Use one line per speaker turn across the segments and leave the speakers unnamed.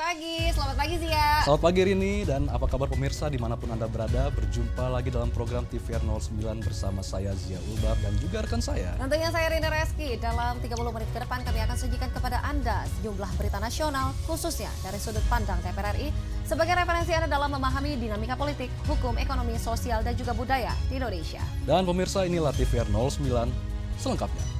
Selamat pagi Zia.
Selamat pagi Rini, dan apa kabar pemirsa dimanapun Anda berada. Berjumpa lagi dalam program TVR 09 bersama saya Zia Ulbar dan juga rekan saya.
Tentunya saya Rini Reski. Dalam 30 menit ke depan kami akan sajikan kepada Anda sejumlah berita nasional, khususnya dari sudut pandang DPR RI, sebagai referensi Anda dalam memahami dinamika politik, hukum, ekonomi, sosial, dan juga budaya di Indonesia.
Dan pemirsa, inilah TVR 09 selengkapnya.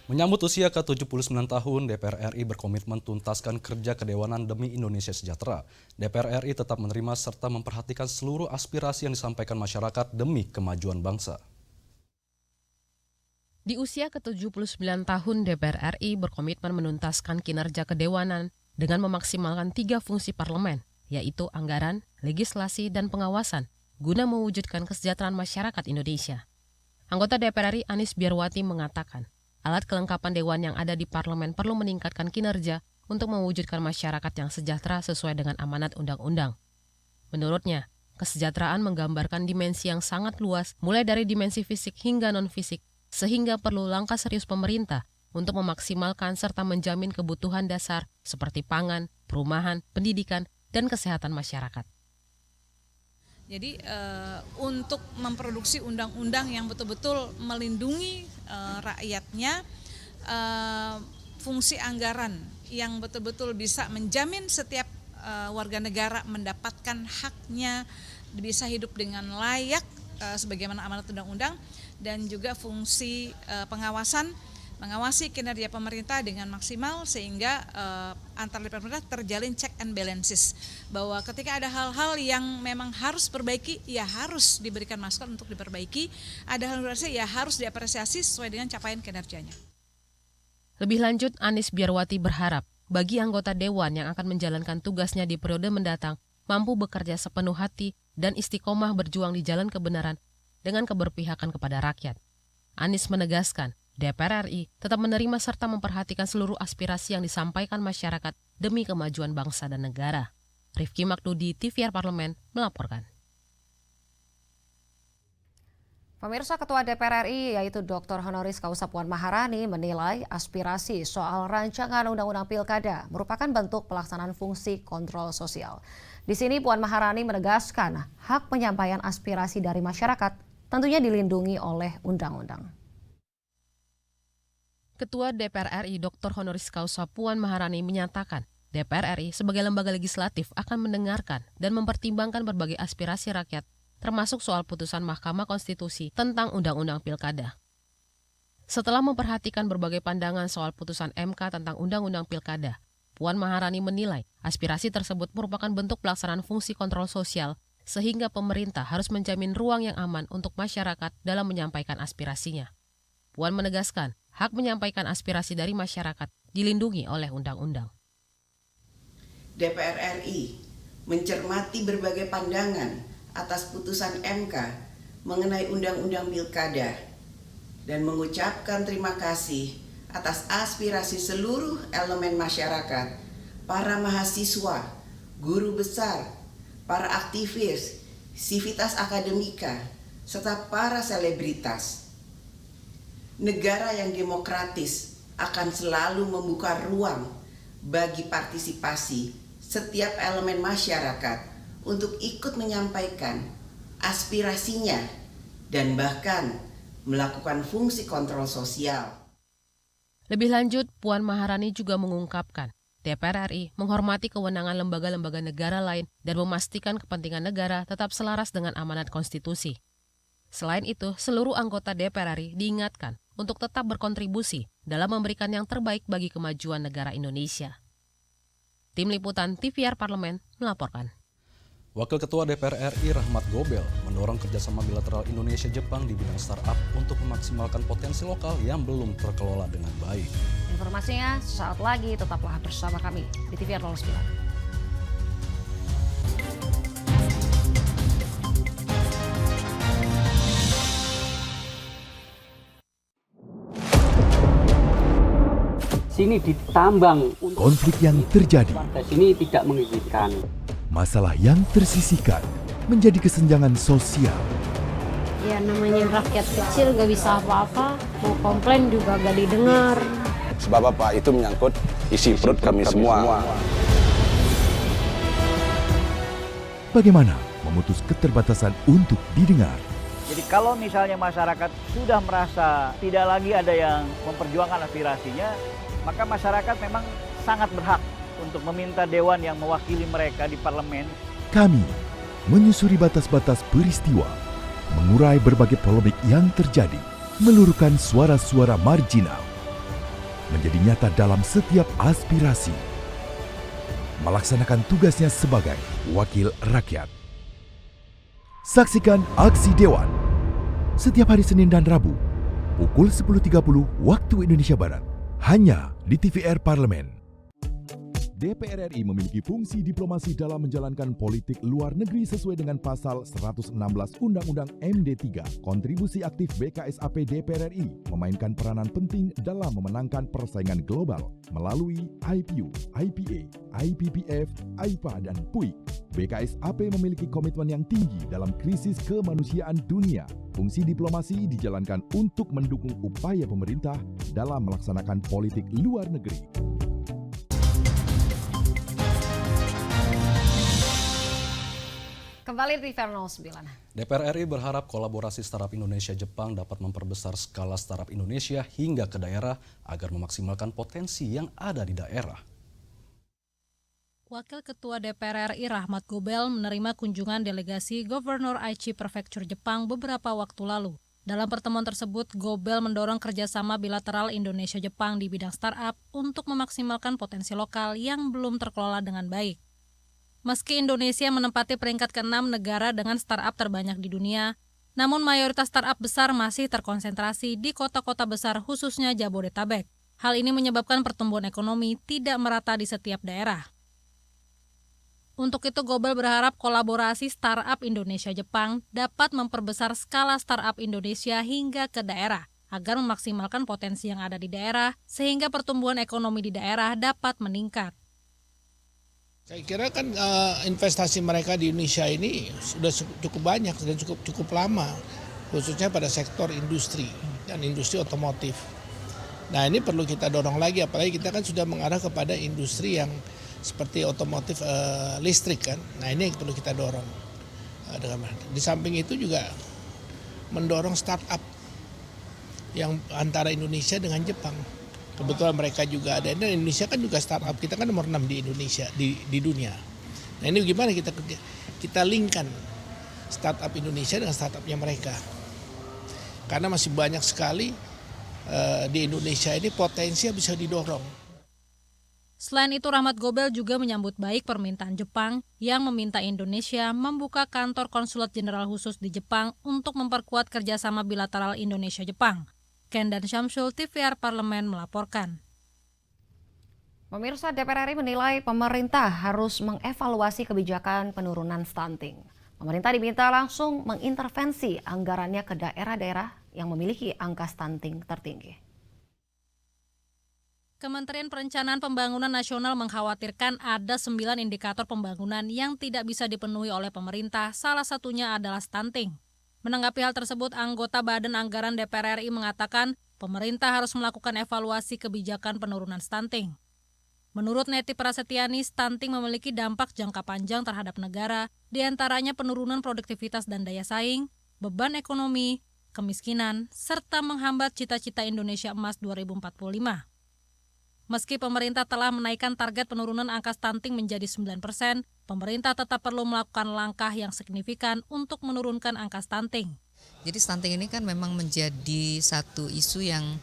Menyambut usia ke-79 tahun, DPR RI berkomitmen tuntaskan kerja kedewanan demi Indonesia sejahtera. DPR RI tetap menerima serta memperhatikan seluruh aspirasi yang disampaikan masyarakat demi kemajuan bangsa.
Di usia ke-79 tahun, DPR RI berkomitmen menuntaskan kinerja kedewanan dengan memaksimalkan 3 fungsi parlemen, yaitu anggaran, legislasi, dan pengawasan, guna mewujudkan kesejahteraan masyarakat Indonesia. Anggota DPR RI Anies Biarwati mengatakan, alat kelengkapan dewan yang ada di parlemen perlu meningkatkan kinerja untuk mewujudkan masyarakat yang sejahtera sesuai dengan amanat undang-undang. Menurutnya, kesejahteraan menggambarkan dimensi yang sangat luas, mulai dari dimensi fisik hingga non-fisik, sehingga perlu langkah serius pemerintah untuk memaksimalkan serta menjamin kebutuhan dasar seperti pangan, perumahan, pendidikan, dan kesehatan masyarakat.
Jadi untuk memproduksi undang-undang yang betul-betul melindungi rakyatnya, fungsi anggaran yang betul-betul bisa menjamin setiap warga negara mendapatkan haknya, bisa hidup dengan layak sebagaimana amanat undang-undang, dan juga fungsi pengawasan, mengawasi kinerja pemerintah dengan maksimal sehingga antar pemerintah terjalin check and balances, bahwa ketika ada hal-hal yang memang harus perbaiki, ya harus diberikan masukan untuk diperbaiki, ada hal yang ya harus diapresiasi sesuai dengan capaian kinerjanya.
Lebih lanjut, Anies Biarwati berharap bagi anggota dewan yang akan menjalankan tugasnya di periode mendatang mampu bekerja sepenuh hati dan istiqomah berjuang di jalan kebenaran dengan keberpihakan kepada rakyat. Anies menegaskan, DPR RI tetap menerima serta memperhatikan seluruh aspirasi yang disampaikan masyarakat demi kemajuan bangsa dan negara. Rifki Makdudi, TVR Parlemen, melaporkan.
Pemirsa, Ketua DPR RI yaitu Dr. Honoris Causa Puan Maharani menilai aspirasi soal rancangan Undang-Undang Pilkada merupakan bentuk pelaksanaan fungsi kontrol sosial. Di sini Puan Maharani menegaskan hak penyampaian aspirasi dari masyarakat tentunya dilindungi oleh undang-undang.
Ketua DPR RI Dr. Honoris Causa Puan Maharani menyatakan, DPR RI sebagai lembaga legislatif akan mendengarkan dan mempertimbangkan berbagai aspirasi rakyat, termasuk soal putusan Mahkamah Konstitusi tentang Undang-Undang Pilkada. Setelah memperhatikan berbagai pandangan soal putusan MK tentang Undang-Undang Pilkada, Puan Maharani menilai aspirasi tersebut merupakan bentuk pelaksanaan fungsi kontrol sosial, sehingga pemerintah harus menjamin ruang yang aman untuk masyarakat dalam menyampaikan aspirasinya. Puan menegaskan, hak menyampaikan aspirasi dari masyarakat dilindungi oleh undang-undang.
DPR RI mencermati berbagai pandangan atas putusan MK mengenai Undang-Undang Pilkada dan mengucapkan terima kasih atas aspirasi seluruh elemen masyarakat, para mahasiswa, guru besar, para aktivis, sivitas akademika, serta para selebritas. Negara yang demokratis akan selalu membuka ruang bagi partisipasi setiap elemen masyarakat untuk ikut menyampaikan aspirasinya dan bahkan melakukan fungsi kontrol sosial.
Lebih lanjut, Puan Maharani juga mengungkapkan, DPR RI menghormati kewenangan lembaga-lembaga negara lain dan memastikan kepentingan negara tetap selaras dengan amanat konstitusi. Selain itu, seluruh anggota DPR RI diingatkan untuk tetap berkontribusi dalam memberikan yang terbaik bagi kemajuan negara Indonesia. Tim Liputan TVR Parlemen melaporkan.
Wakil Ketua DPR RI Rahmat Gobel mendorong kerjasama bilateral Indonesia-Jepang di bidang startup untuk memaksimalkan potensi lokal yang belum terkelola dengan baik.
Informasinya sesaat lagi, tetaplah bersama kami di TVR 09.
Sini ditambang.
Konflik yang terjadi,
Sini tidak mengizinkan.
masalah yang tersisihkan menjadi kesenjangan sosial. Ya namanya rakyat kecil gak bisa apa-apa, mau komplain juga gak didengar.
Sebab apa? Itu menyangkut isi perut kami semua.
Bagaimana memutus keterbatasan untuk didengar?
Jadi kalau misalnya masyarakat sudah merasa tidak lagi ada yang memperjuangkan aspirasinya, maka masyarakat memang sangat berhak untuk meminta dewan yang mewakili mereka di parlemen.
Kami menyusuri batas-batas peristiwa, mengurai berbagai polemik yang terjadi, meluruhkan suara-suara marginal, menjadi nyata dalam setiap aspirasi, melaksanakan tugasnya sebagai wakil rakyat. Saksikan Aksi Dewan setiap hari Senin dan Rabu pukul 10.30 waktu Indonesia Barat hanya di TVR Parlemen. DPR RI memiliki fungsi diplomasi dalam menjalankan politik luar negeri sesuai dengan pasal 116 Undang-Undang MD3. Kontribusi aktif BKSAP DPR RI memainkan peranan penting dalam memenangkan persaingan global melalui IPU, IPA, IPPF, AIPA, dan PUIK. BKSAP memiliki komitmen yang tinggi dalam krisis kemanusiaan dunia. Fungsi diplomasi dijalankan untuk mendukung upaya pemerintah dalam melaksanakan politik luar negeri.
Kembali di TVR 09.
DPR RI berharap kolaborasi startup Indonesia-Jepang dapat memperbesar skala startup Indonesia hingga ke daerah agar memaksimalkan potensi yang ada di daerah.
Wakil Ketua DPR RI Rahmat Gobel menerima kunjungan delegasi Gubernur Aichi Prefecture Jepang beberapa waktu lalu. Dalam pertemuan tersebut, Gobel mendorong kerjasama bilateral Indonesia-Jepang di bidang startup untuk memaksimalkan potensi lokal yang belum terkelola dengan baik. Meski Indonesia menempati peringkat ke-6 negara dengan startup terbanyak di dunia, namun mayoritas startup besar masih terkonsentrasi di kota-kota besar khususnya Jabodetabek. Hal ini menyebabkan pertumbuhan ekonomi tidak merata di setiap daerah. Untuk itu, Gobel berharap kolaborasi startup Indonesia-Jepang dapat memperbesar skala startup Indonesia hingga ke daerah, agar memaksimalkan potensi yang ada di daerah, sehingga pertumbuhan ekonomi di daerah dapat meningkat.
Saya kira kan investasi mereka di Indonesia ini sudah cukup banyak dan cukup lama, khususnya pada sektor industri dan industri otomotif. Nah ini perlu kita dorong lagi, apalagi kita kan sudah mengarah kepada industri yang seperti otomotif listrik kan. Nah ini yang perlu kita dorong. Di samping itu juga mendorong startup yang antara Indonesia dengan Jepang. Kebetulan mereka juga ada, dan Indonesia kan juga startup, kita kan nomor 6 di Indonesia, di dunia. Nah ini gimana kita linkkan startup Indonesia dengan startupnya mereka. Karena masih banyak sekali di Indonesia ini potensi yang bisa didorong.
Selain itu, Rahmat Gobel juga menyambut baik permintaan Jepang yang meminta Indonesia membuka kantor konsulat jenderal khusus di Jepang untuk memperkuat kerjasama bilateral Indonesia-Jepang. Ken dan Syamsul, TVR Parlemen melaporkan.
Pemirsa, DPR RI menilai pemerintah harus mengevaluasi kebijakan penurunan stunting. Pemerintah diminta langsung mengintervensi anggarannya ke daerah-daerah yang memiliki angka stunting tertinggi.
Kementerian Perencanaan Pembangunan Nasional mengkhawatirkan ada 9 indikator pembangunan yang tidak bisa dipenuhi oleh pemerintah, salah satunya adalah stunting. Menanggapi hal tersebut, anggota Badan Anggaran DPR RI mengatakan pemerintah harus melakukan evaluasi kebijakan penurunan stunting. Menurut Neti Prasetyani, stunting memiliki dampak jangka panjang terhadap negara, diantaranya penurunan produktivitas dan daya saing, beban ekonomi, kemiskinan, serta menghambat cita-cita Indonesia Emas 2045. Meski pemerintah telah menaikkan target penurunan angka stunting menjadi 9%, pemerintah tetap perlu melakukan langkah yang signifikan untuk menurunkan angka stunting.
Jadi stunting ini kan memang menjadi satu isu yang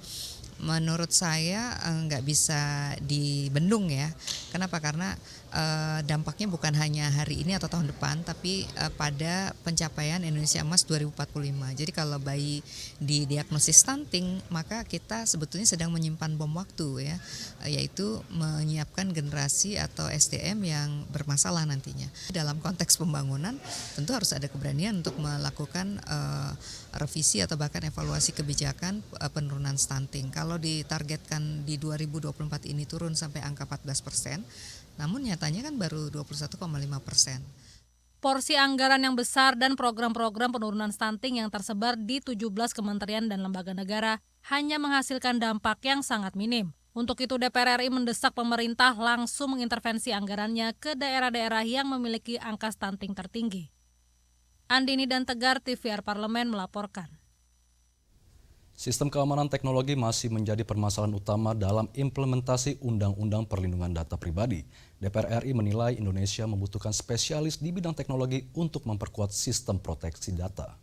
menurut saya nggak bisa dibendung ya. Kenapa? Karena dampaknya bukan hanya hari ini atau tahun depan, tapi pada pencapaian Indonesia Emas 2045. Jadi kalau bayi didiagnosis stunting, maka kita sebetulnya sedang menyimpan bom waktu ya, yaitu menyiapkan generasi atau SDM yang bermasalah nantinya. Dalam konteks pembangunan, tentu harus ada keberanian untuk melakukan revisi atau bahkan evaluasi kebijakan penurunan stunting. Kalau ditargetkan di 2024 ini turun sampai angka 14%, namun nyatanya kan baru 21,5%.
Porsi anggaran yang besar dan program-program penurunan stunting yang tersebar di 17 kementerian dan lembaga negara hanya menghasilkan dampak yang sangat minim. Untuk itu DPR RI mendesak pemerintah langsung mengintervensi anggarannya ke daerah-daerah yang memiliki angka stunting tertinggi. Andini dan Tegar, TVR Parlemen melaporkan.
Sistem keamanan teknologi masih menjadi permasalahan utama dalam implementasi Undang-Undang Perlindungan Data Pribadi. DPR RI menilai Indonesia membutuhkan spesialis di bidang teknologi untuk memperkuat sistem proteksi data.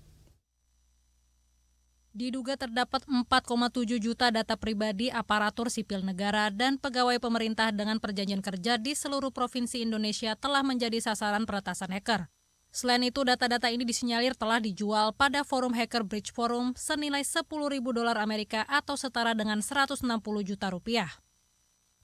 Diduga terdapat 4,7 juta data pribadi aparatur sipil negara dan pegawai pemerintah dengan perjanjian kerja di seluruh provinsi Indonesia telah menjadi sasaran peretasan hacker. Selain itu, data-data ini disinyalir telah dijual pada forum hacker Bridge Forum senilai $10.000 Amerika atau setara dengan 160 juta rupiah.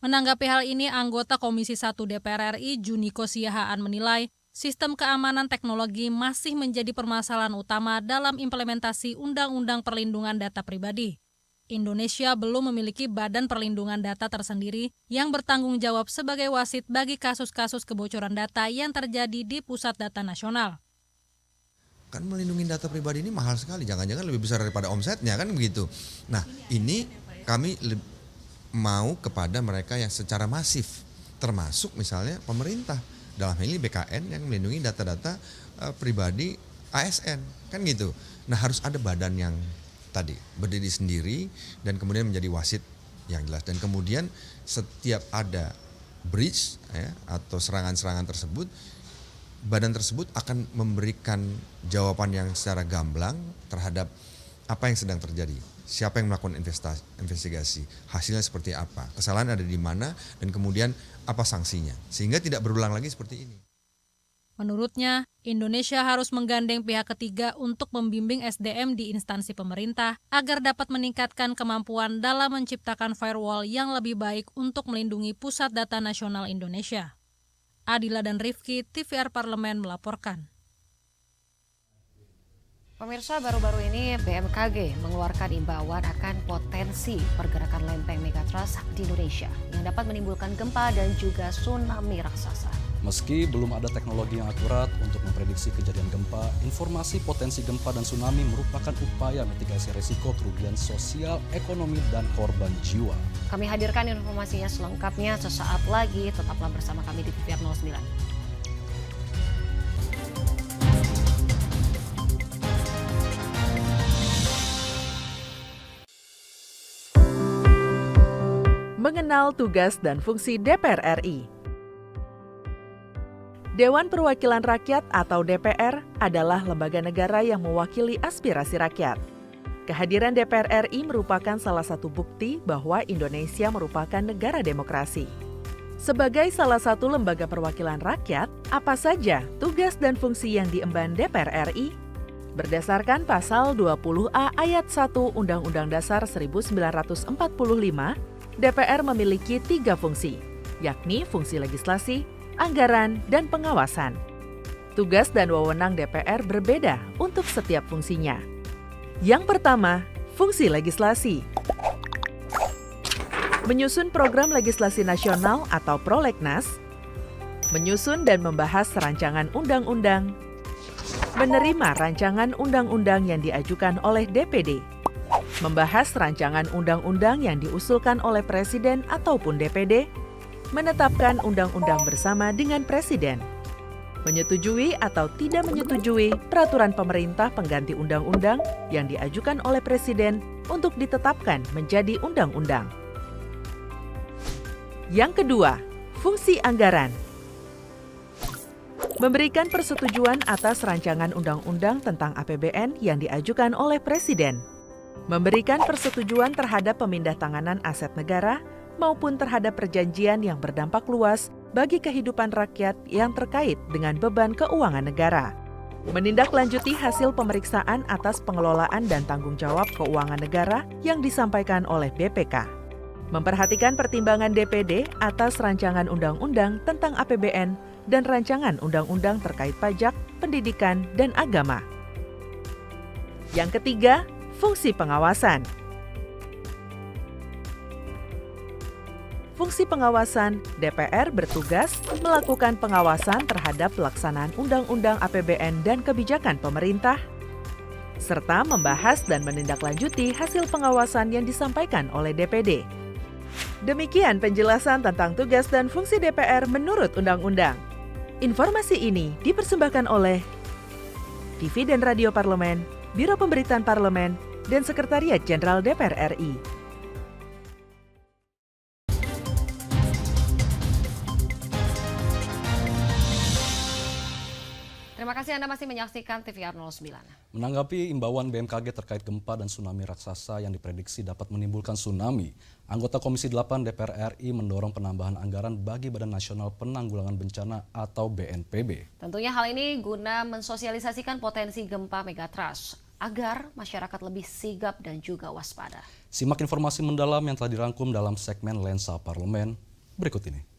Menanggapi hal ini, anggota Komisi 1 DPR RI Juniko Siahaan menilai sistem keamanan teknologi masih menjadi permasalahan utama dalam implementasi Undang-Undang Perlindungan Data Pribadi. Indonesia belum memiliki badan perlindungan data tersendiri yang bertanggung jawab sebagai wasit bagi kasus-kasus kebocoran data yang terjadi di Pusat Data Nasional.
Kan melindungi data pribadi ini mahal sekali, jangan-jangan lebih besar daripada omsetnya, kan begitu. Nah, ini kami mau kepada mereka yang secara masif, termasuk misalnya pemerintah. Dalam hal ini BKN yang melindungi data-data pribadi ASN, kan gitu. Nah, harus ada badan yang tadi berdiri sendiri dan kemudian menjadi wasit yang jelas, dan kemudian setiap ada breach atau serangan-serangan tersebut, badan tersebut akan memberikan jawaban yang secara gamblang terhadap apa yang sedang terjadi, siapa yang melakukan investigasi, hasilnya seperti apa, kesalahan ada di mana, dan kemudian apa sanksinya, sehingga tidak berulang lagi seperti ini.
Menurutnya, Indonesia harus menggandeng pihak ketiga untuk membimbing SDM di instansi pemerintah agar dapat meningkatkan kemampuan dalam menciptakan firewall yang lebih baik untuk melindungi Pusat Data Nasional Indonesia. Adila dan Rifki, TVR Parlemen melaporkan.
Pemirsa, baru-baru ini BMKG mengeluarkan imbauan akan potensi pergerakan lempeng megatrust di Indonesia yang dapat menimbulkan gempa dan juga tsunami raksasa.
Meski belum ada teknologi yang akurat untuk memprediksi kejadian gempa, informasi potensi gempa dan tsunami merupakan upaya mitigasi risiko kerugian sosial, ekonomi, dan korban jiwa.
Kami hadirkan informasinya selengkapnya sesaat lagi. Tetaplah bersama kami di TVR 09.
Mengenal tugas dan fungsi DPR RI. Dewan Perwakilan Rakyat atau DPR adalah lembaga negara yang mewakili aspirasi rakyat. Kehadiran DPR RI merupakan salah satu bukti bahwa Indonesia merupakan negara demokrasi. Sebagai salah satu lembaga perwakilan rakyat, apa saja tugas dan fungsi yang diemban DPR RI? Berdasarkan pasal 20A ayat 1 Undang-Undang Dasar 1945, DPR memiliki 3 fungsi, yakni fungsi legislasi, anggaran, dan pengawasan. Tugas dan wewenang DPR berbeda untuk setiap fungsinya. Yang pertama, fungsi legislasi. Menyusun program legislasi nasional atau prolegnas, menyusun dan membahas rancangan undang-undang, menerima rancangan undang-undang yang diajukan oleh DPD, membahas rancangan undang-undang yang diusulkan oleh Presiden ataupun DPD, menetapkan undang-undang bersama dengan Presiden, menyetujui atau tidak menyetujui peraturan pemerintah pengganti undang-undang yang diajukan oleh Presiden untuk ditetapkan menjadi undang-undang. Yang kedua, fungsi anggaran. Memberikan persetujuan atas rancangan undang-undang tentang APBN yang diajukan oleh Presiden. Memberikan persetujuan terhadap pemindahtanganan aset negara maupun terhadap perjanjian yang berdampak luas bagi kehidupan rakyat yang terkait dengan beban keuangan negara. Menindaklanjuti hasil pemeriksaan atas pengelolaan dan tanggung jawab keuangan negara yang disampaikan oleh BPK. Memperhatikan pertimbangan DPD atas rancangan undang-undang tentang APBN dan rancangan undang-undang terkait pajak, pendidikan, dan agama. Yang ketiga, fungsi pengawasan. fungsi pengawasan, DPR bertugas melakukan pengawasan terhadap pelaksanaan Undang-Undang APBN dan kebijakan pemerintah, serta membahas dan menindaklanjuti hasil pengawasan yang disampaikan oleh DPD. Demikian penjelasan tentang tugas dan fungsi DPR menurut Undang-Undang. Informasi ini dipersembahkan oleh TV dan Radio Parlemen, Biro Pemberitaan Parlemen, dan Sekretariat Jenderal DPR RI.
Terima kasih Anda masih menyaksikan TVR 09.
Menanggapi imbauan BMKG terkait gempa dan tsunami raksasa yang diprediksi dapat menimbulkan tsunami, anggota Komisi 8 DPR RI mendorong penambahan anggaran bagi Badan Nasional Penanggulangan Bencana atau BNPB.
Tentunya hal ini guna mensosialisasikan potensi gempa megatrust agar masyarakat lebih sigap dan juga waspada.
Simak informasi mendalam yang telah dirangkum dalam segmen Lensa Parlemen berikut ini.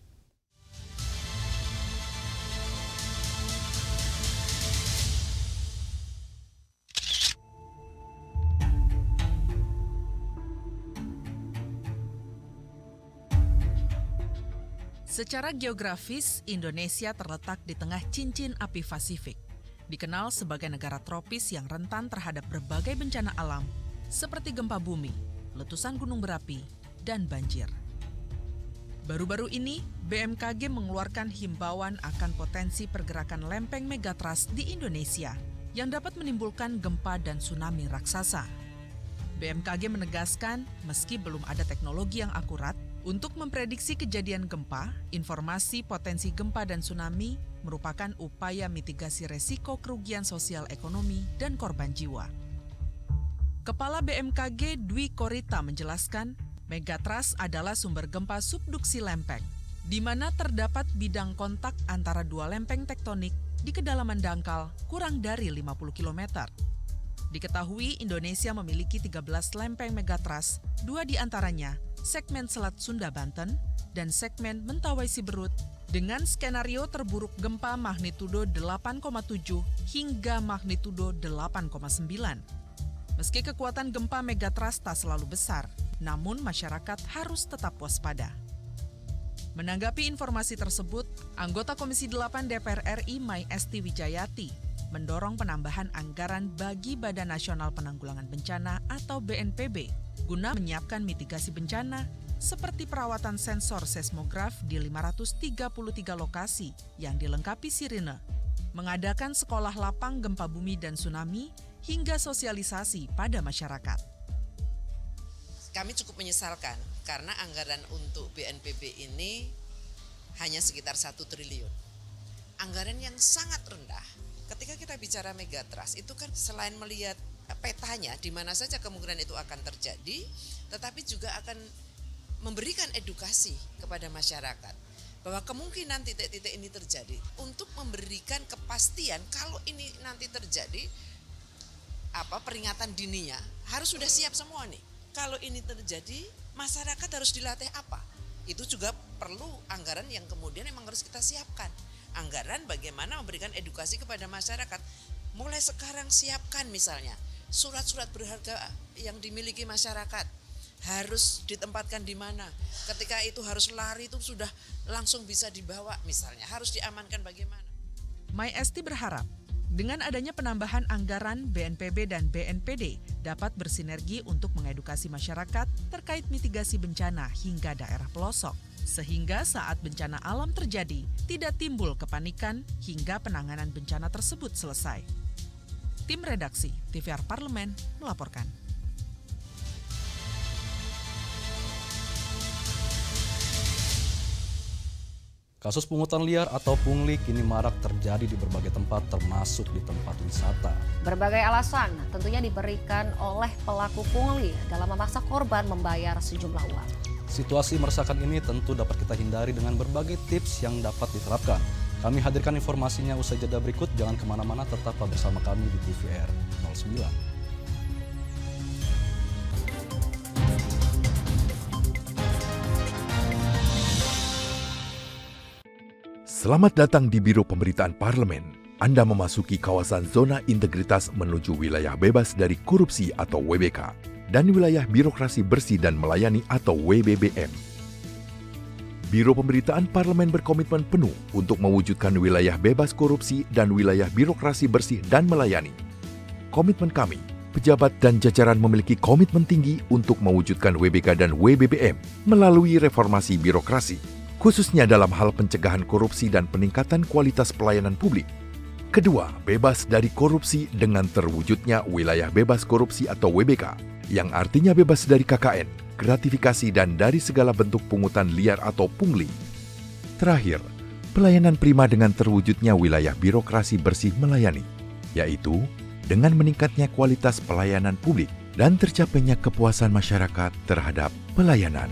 Secara geografis, Indonesia terletak di tengah cincin api Pasifik. Dikenal sebagai negara tropis yang rentan terhadap berbagai bencana alam, seperti gempa bumi, letusan gunung berapi, dan banjir. Baru-baru ini, BMKG mengeluarkan himbauan akan potensi pergerakan lempeng megatrust di Indonesia yang dapat menimbulkan gempa dan tsunami raksasa. BMKG menegaskan, meski belum ada teknologi yang akurat, untuk memprediksi kejadian gempa, informasi potensi gempa dan tsunami merupakan upaya mitigasi resiko kerugian sosial ekonomi dan korban jiwa. Kepala BMKG Dwi Korita menjelaskan, megatrust adalah sumber gempa subduksi lempeng, di mana terdapat bidang kontak antara dua lempeng tektonik di kedalaman dangkal kurang dari 50 km. Diketahui Indonesia memiliki 13 lempeng megatrust, 2 diantaranya segmen Selat Sunda Banten dan segmen Mentawai Siberut dengan skenario terburuk gempa magnitudo 8,7 hingga magnitudo 8,9. Meski kekuatan gempa megatrust tak selalu besar, namun masyarakat harus tetap waspada. Menanggapi informasi tersebut, anggota Komisi 8 DPR RI Mai Esti Wijayati mendorong penambahan anggaran bagi Badan Nasional Penanggulangan Bencana atau BNPB guna menyiapkan mitigasi bencana seperti perawatan sensor seismograf di 533 lokasi yang dilengkapi sirine, mengadakan sekolah lapang gempa bumi dan tsunami, hingga sosialisasi pada masyarakat.
Kami cukup menyesalkan karena anggaran untuk BNPB ini hanya sekitar 1 triliun. Anggaran yang sangat rendah. Ketika kita bicara megatrust, itu kan selain melihat petanya di mana saja kemungkinan itu akan terjadi, tetapi juga akan memberikan edukasi kepada masyarakat bahwa kemungkinan titik-titik ini terjadi untuk memberikan kepastian kalau ini nanti terjadi peringatan dininya harus sudah siap semua nih. Kalau ini terjadi, masyarakat harus dilatih apa? Itu juga perlu anggaran yang kemudian memang harus kita siapkan. Anggaran bagaimana memberikan edukasi kepada masyarakat. Mulai sekarang siapkan misalnya surat-surat berharga yang dimiliki masyarakat harus ditempatkan di mana. Ketika itu harus lari itu sudah langsung bisa dibawa misalnya. Harus diamankan bagaimana.
Mai Esti berharap dengan adanya penambahan anggaran BNPB dan BNPD dapat bersinergi untuk mengedukasi masyarakat terkait mitigasi bencana hingga daerah pelosok. Sehingga saat bencana alam terjadi, tidak timbul kepanikan hingga penanganan bencana tersebut selesai. Tim redaksi TVR Parlemen melaporkan.
Kasus pungutan liar atau pungli kini marak terjadi di berbagai tempat termasuk di tempat wisata.
Berbagai alasan tentunya diberikan oleh pelaku pungli dalam memaksa korban membayar sejumlah uang.
Situasi meresahkan ini tentu dapat kita hindari dengan berbagai tips yang dapat diterapkan. Kami hadirkan informasinya usai jeda berikut. Jangan kemana-mana, tetaplah bersama kami di TVR 09.
Selamat datang di Biro Pemberitaan Parlemen. Anda memasuki kawasan zona integritas menuju wilayah bebas dari korupsi atau WBK dan wilayah birokrasi bersih dan melayani atau WBBM. Biro Pemberitaan Parlemen berkomitmen penuh untuk mewujudkan wilayah bebas korupsi dan wilayah birokrasi bersih dan melayani. Komitmen kami, pejabat dan jajaran memiliki komitmen tinggi untuk mewujudkan WBK dan WBBM melalui reformasi birokrasi, khususnya dalam hal pencegahan korupsi dan peningkatan kualitas pelayanan publik. Kedua, bebas dari korupsi dengan terwujudnya wilayah bebas korupsi atau WBK, yang artinya bebas dari KKN, gratifikasi dan dari segala bentuk pungutan liar atau pungli. Terakhir, pelayanan prima dengan terwujudnya wilayah birokrasi bersih melayani, yaitu dengan meningkatnya kualitas pelayanan publik dan tercapainya kepuasan masyarakat terhadap pelayanan.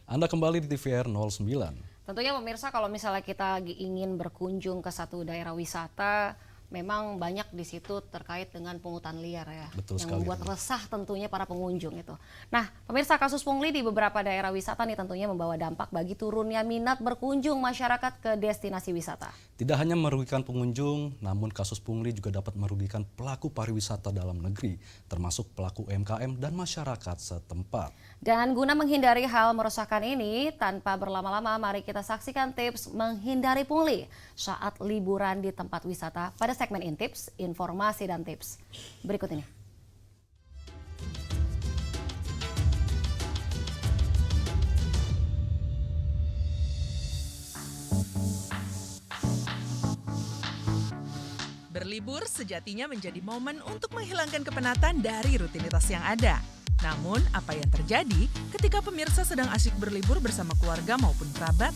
Anda kembali di TVR 09.
Tentunya pemirsa, kalau misalnya kita ingin berkunjung ke satu daerah wisata, memang banyak di situ terkait dengan pungutan liar ya.
Betul
yang
sekali,
membuat resah tentunya para pengunjung itu. Nah, pemirsa, kasus pungli di beberapa daerah wisata nih tentunya membawa dampak bagi turunnya minat berkunjung masyarakat ke destinasi wisata.
Tidak hanya merugikan pengunjung, namun kasus pungli juga dapat merugikan pelaku pariwisata dalam negeri, termasuk pelaku UMKM dan masyarakat setempat.
Dan guna menghindari hal meresahkan ini, tanpa berlama-lama mari kita saksikan tips menghindari pungli saat liburan di tempat wisata pada segmen Intips, Informasi dan Tips. Berikut ini.
Berlibur sejatinya menjadi momen untuk menghilangkan kepenatan dari rutinitas yang ada. Namun, apa yang terjadi ketika pemirsa sedang asyik berlibur bersama keluarga maupun kerabat,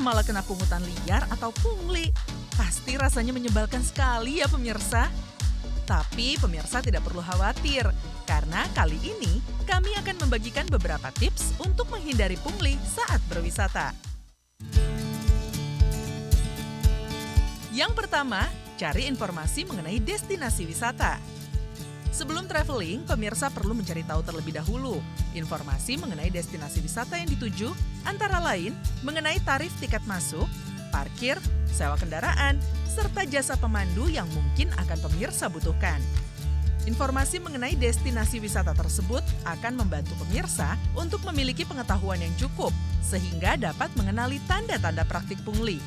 malah kena pungutan liar atau pungli? Pasti rasanya menyebalkan sekali ya pemirsa. Tapi pemirsa tidak perlu khawatir, karena kali ini kami akan membagikan beberapa tips untuk menghindari pungli saat berwisata. Yang pertama, cari informasi mengenai destinasi wisata. Sebelum traveling, pemirsa perlu mencari tahu terlebih dahulu informasi mengenai destinasi wisata yang dituju, antara lain mengenai tarif tiket masuk, parkir, sewa kendaraan, serta jasa pemandu yang mungkin akan pemirsa butuhkan. Informasi mengenai destinasi wisata tersebut akan membantu pemirsa untuk memiliki pengetahuan yang cukup, sehingga dapat mengenali tanda-tanda praktik pungli.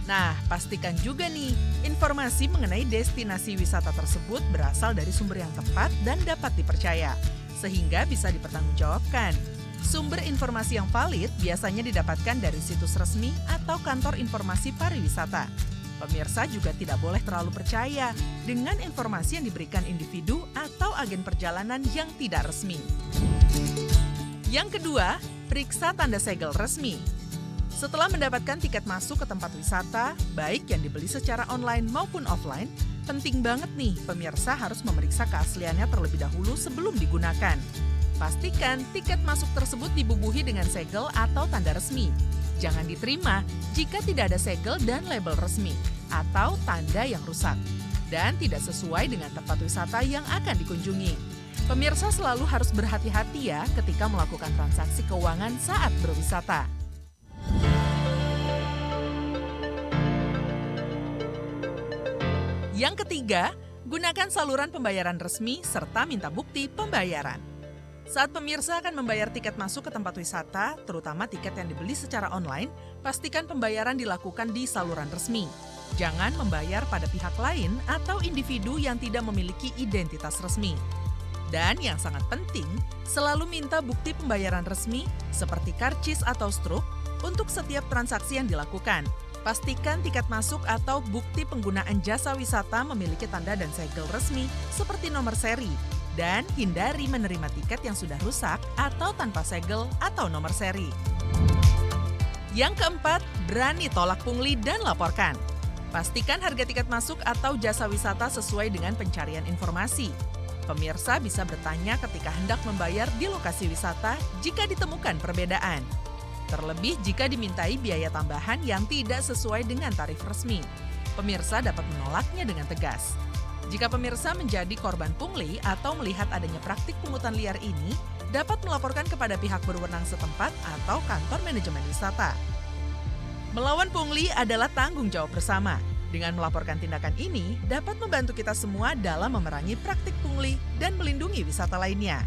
Nah, pastikan juga nih, informasi mengenai destinasi wisata tersebut berasal dari sumber yang tepat dan dapat dipercaya, sehingga bisa dipertanggungjawabkan. Sumber informasi yang valid biasanya didapatkan dari situs resmi atau kantor informasi pariwisata. Pemirsa juga tidak boleh terlalu percaya dengan informasi yang diberikan individu atau agen perjalanan yang tidak resmi. Yang kedua, periksa tanda segel resmi. Setelah mendapatkan tiket masuk ke tempat wisata, baik yang dibeli secara online maupun offline, penting banget nih pemirsa harus memeriksa keasliannya terlebih dahulu sebelum digunakan. Pastikan tiket masuk tersebut dibubuhi dengan segel atau tanda resmi. Jangan diterima jika tidak ada segel dan label resmi atau tanda yang rusak dan tidak sesuai dengan tempat wisata yang akan dikunjungi. Pemirsa selalu harus berhati-hati ya ketika melakukan transaksi keuangan saat berwisata. Yang ketiga, gunakan saluran pembayaran resmi serta minta bukti pembayaran. Saat pemirsa akan membayar tiket masuk ke tempat wisata, terutama tiket yang dibeli secara online, pastikan pembayaran dilakukan di saluran resmi. Jangan membayar pada pihak lain atau individu yang tidak memiliki identitas resmi. Dan yang sangat penting, selalu minta bukti pembayaran resmi seperti karcis atau struk untuk setiap transaksi yang dilakukan. Pastikan tiket masuk atau bukti penggunaan jasa wisata memiliki tanda dan segel resmi seperti nomor seri. Dan hindari menerima tiket yang sudah rusak atau tanpa segel atau nomor seri. Yang keempat, berani tolak pungli dan laporkan. Pastikan harga tiket masuk atau jasa wisata sesuai dengan pencarian informasi. Pemirsa bisa bertanya ketika hendak membayar di lokasi wisata jika ditemukan perbedaan. Terlebih jika dimintai biaya tambahan yang tidak sesuai dengan tarif resmi. Pemirsa dapat menolaknya dengan tegas. Jika pemirsa menjadi korban pungli atau melihat adanya praktik pungutan liar ini, dapat melaporkan kepada pihak berwenang setempat atau kantor manajemen wisata. Melawan pungli adalah tanggung jawab bersama. Dengan melaporkan tindakan ini, dapat membantu kita semua dalam memerangi praktik pungli dan melindungi wisata lainnya.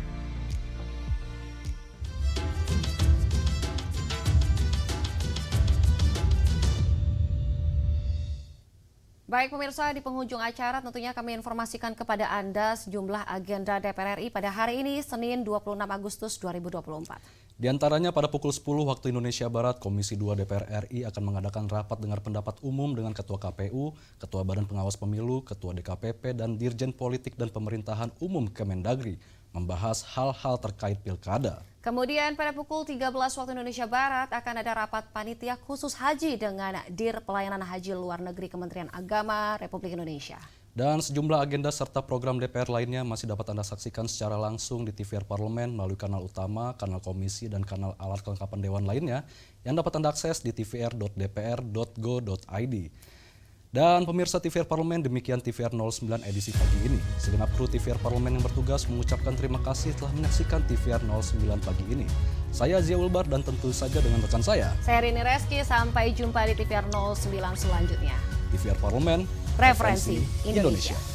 Baik pemirsa, di penghujung acara tentunya kami informasikan kepada Anda sejumlah agenda DPR RI pada hari ini, Senin 26 Agustus 2024.
Di antaranya pada pukul 10 waktu Indonesia Barat, Komisi 2 DPR RI akan mengadakan rapat dengar pendapat umum dengan Ketua KPU, Ketua Badan Pengawas Pemilu, Ketua DKPP, dan Dirjen Politik dan Pemerintahan Umum Kemendagri, membahas hal-hal terkait pilkada.
Kemudian pada pukul 13 waktu Indonesia Barat akan ada rapat panitia khusus haji dengan Dir Pelayanan Haji Luar Negeri Kementerian Agama Republik Indonesia.
Dan sejumlah agenda serta program DPR lainnya masih dapat Anda saksikan secara langsung di TVR Parlemen melalui kanal utama, kanal komisi, dan kanal alat kelengkapan Dewan lainnya yang dapat Anda akses di tvr.dpr.go.id. Dan pemirsa TVR Parlemen, demikian TVR 09 edisi pagi ini. Segenap kru TVR Parlemen yang bertugas mengucapkan terima kasih telah menyaksikan TVR 09 pagi ini. Saya Zia Ulbar dan tentu saja dengan rekan saya
Rini Reski, sampai jumpa di TVR 09 selanjutnya.
TVR Parlemen,
Referensi Indonesia.